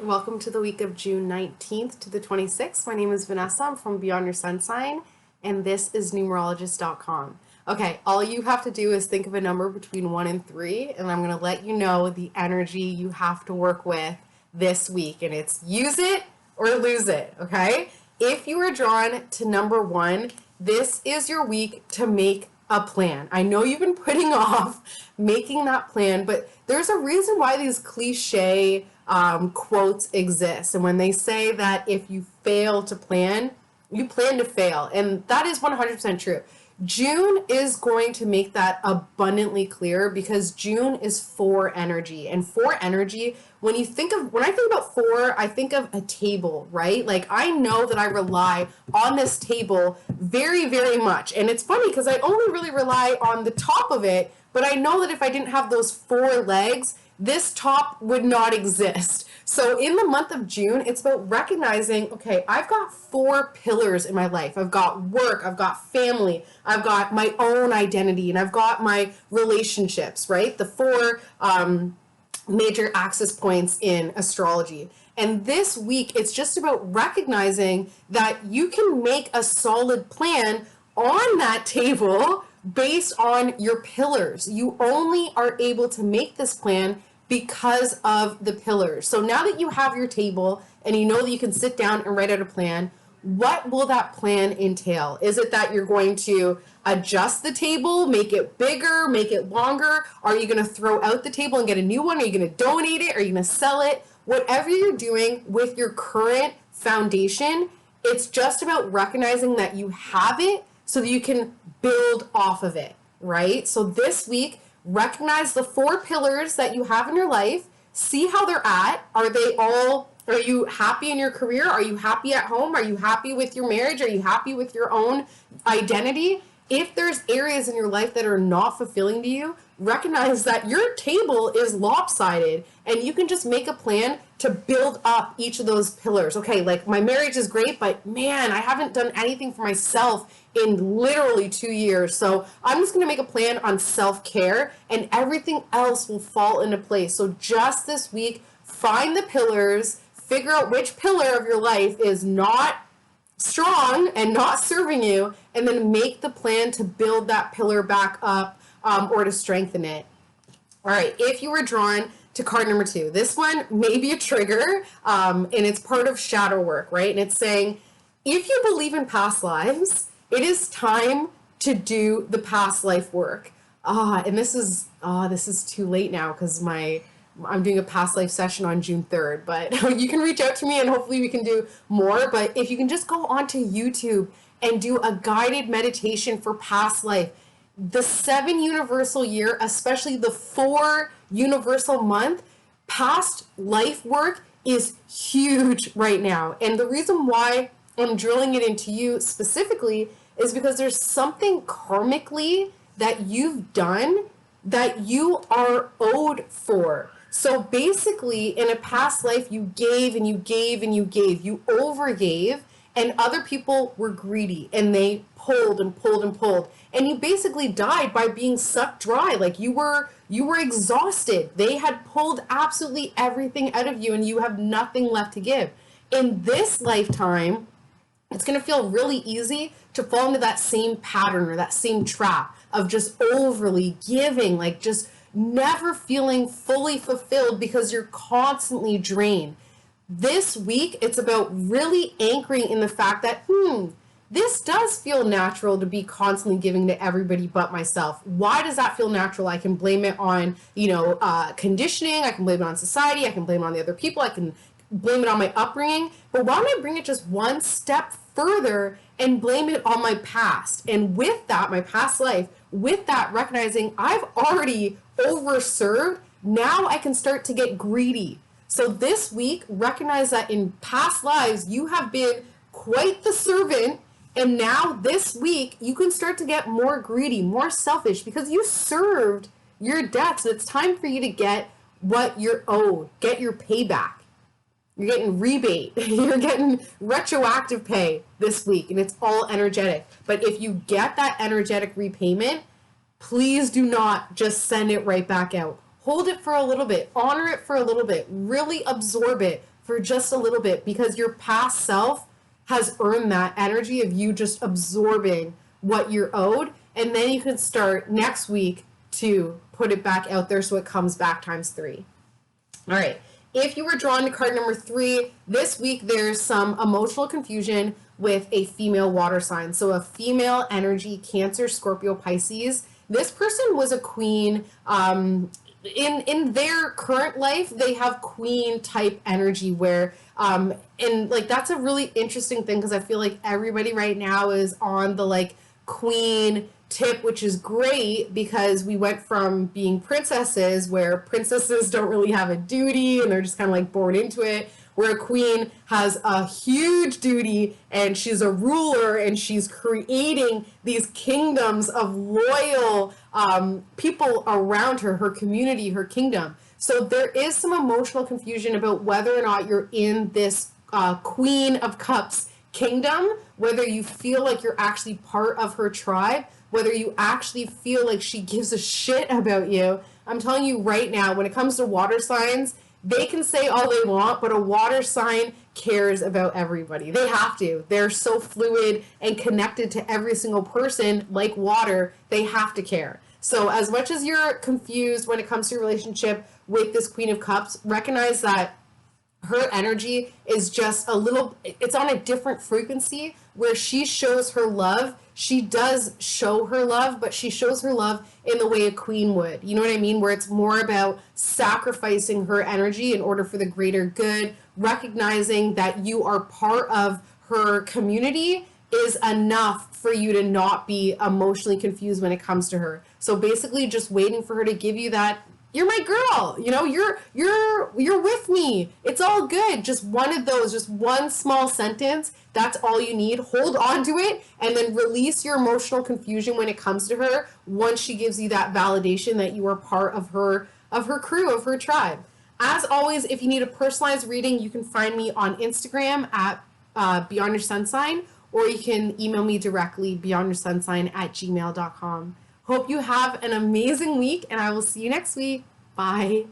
Welcome to the week of June 19th to the 26th. My name is Vannessa. I'm from Beyond Your Sun Sign, and this is numerologist.com. Okay, all you have to do is think of a number between 1 and 3, and I'm going to let you know the energy you have to work with this week, and it's use it or lose it, okay? If you are drawn to number 1, this is your week to make a plan. I know you've been putting off making that plan, but there's a reason why these cliche quotes exist. And when they say that if you fail to plan, you plan to fail. And that is 100% true. June is going to make that abundantly clear because June is 4 energy. And 4 energy, when I think about 4, I think of a table, right? Like I know that I rely on this table very, very much. And it's funny because I only really rely on the top of it, but I know that if I didn't have those 4 legs, this top would not exist. So in the month of June, it's about recognizing, okay, I've got 4 pillars in my life. I've got work, I've got family, I've got my own identity, and I've got my relationships, right? The 4 major access points in astrology. And this week, it's just about recognizing that you can make a solid plan on that table based on your pillars. You only are able to make this plan because of the pillars. So now that you have your table and you know that you can sit down and write out a plan, what will that plan entail? Is it that you're going to adjust the table, make it bigger, make it longer? Are you going to throw out the table and get a new one? Are you going to donate it? Are you going to sell it? Whatever you're doing with your current foundation, it's just about recognizing that you have it so that you can build off of it, right? So this week, recognize the 4 pillars that you have in your life, see how they're at. Are you happy in your career? Are you happy at home? Are you happy with your marriage? Are you happy with your own identity? If there's areas in your life that are not fulfilling to you, recognize that your table is lopsided and you can just make a plan to build up each of those pillars. Okay, like my marriage is great, but man, I haven't done anything for myself in literally 2 years. So I'm just going to make a plan on self-care and everything else will fall into place. So just this week, find the pillars, figure out which pillar of your life is not strong and not serving you, and then make the plan to build that pillar back up or to strengthen it. All right, if you were drawn to card number 2, this one may be a trigger, and it's part of shadow work, right? And it's saying, if you believe in past lives, it is time to do the past life work. And this is too late now because I'm doing a past life session on June 3rd, but you can reach out to me and hopefully we can do more. But if you can just go onto YouTube and do a guided meditation for past life, the 7 universal year, especially the 4 universal month, past life work is huge right now. And the reason why I'm drilling it into you specifically is because there's something karmically that you've done that you are owed for. So basically, in a past life, you gave and you gave and you gave. You overgave, and other people were greedy, and they pulled and pulled and pulled. And you basically died by being sucked dry. Like you were exhausted. They had pulled absolutely everything out of you, and you have nothing left to give. In this lifetime, it's going to feel really easy to fall into that same pattern or that same trap of just overly giving, like just never feeling fully fulfilled because you're constantly drained. This week, it's about really anchoring in the fact that, this does feel natural to be constantly giving to everybody but myself. Why does that feel natural? I can blame it on, conditioning. I can blame it on society. I can blame it on the other people. I can blame it on my upbringing. But why don't I bring it just one step further and blame it on my past? And with that, my past life, with that, recognizing I've already overserved, now I can start to get greedy. So this week, recognize that in past lives, you have been quite the servant. And now this week, you can start to get more greedy, more selfish, because you served your debts. It's time for you to get what you're owed, get your payback. You're getting rebate. You're getting retroactive pay this week, and it's all energetic. But if you get that energetic repayment, please do not just send it right back out. Hold it for a little bit. Honor it for a little bit. Really absorb it for just a little bit, because your past self has earned that energy of you just absorbing what you're owed. And then you can start next week to put it back out there so it comes back times 3. All right. If you were drawn to card number 3, this week there's some emotional confusion with a female water sign. So a female energy, Cancer, Scorpio, Pisces. This person was a queen. In their current life, they have queen type energy where, and like that's a really interesting thing, because I feel like everybody right now is on the like queen tip, which is great, because we went from being princesses, where princesses don't really have a duty and they're just kind of like born into it, where a queen has a huge duty and she's a ruler and she's creating these kingdoms of loyal people around her, her community, her kingdom. So there is some emotional confusion about whether or not you're in this Queen of Cups kingdom, whether you feel like you're actually part of her tribe, whether you actually feel like she gives a shit about you. I'm telling you right now, when it comes to water signs, they can say all they want, but a water sign cares about everybody. They have to. They're so fluid and connected to every single person like water. They have to care. So as much as you're confused when it comes to your relationship with this Queen of Cups, recognize that her energy is just a little, it's on a different frequency where she shows her love. She does show her love, but she shows her love in the way a queen would. You know what I mean? Where it's more about sacrificing her energy in order for the greater good, recognizing that you are part of her community is enough for you to not be emotionally confused when it comes to her. So basically just waiting for her to give you that, you're my girl, you know, you're with me. It's all good. Just one of those, just one small sentence. That's all you need. Hold on to it and then release your emotional confusion when it comes to her once she gives you that validation that you are part of her crew, of her tribe. As always, if you need a personalized reading, you can find me on Instagram at Beyond Your Sun Sign, or you can email me directly, beyondyoursunsign@gmail.com. Hope you have an amazing week, and I will see you next week. Bye.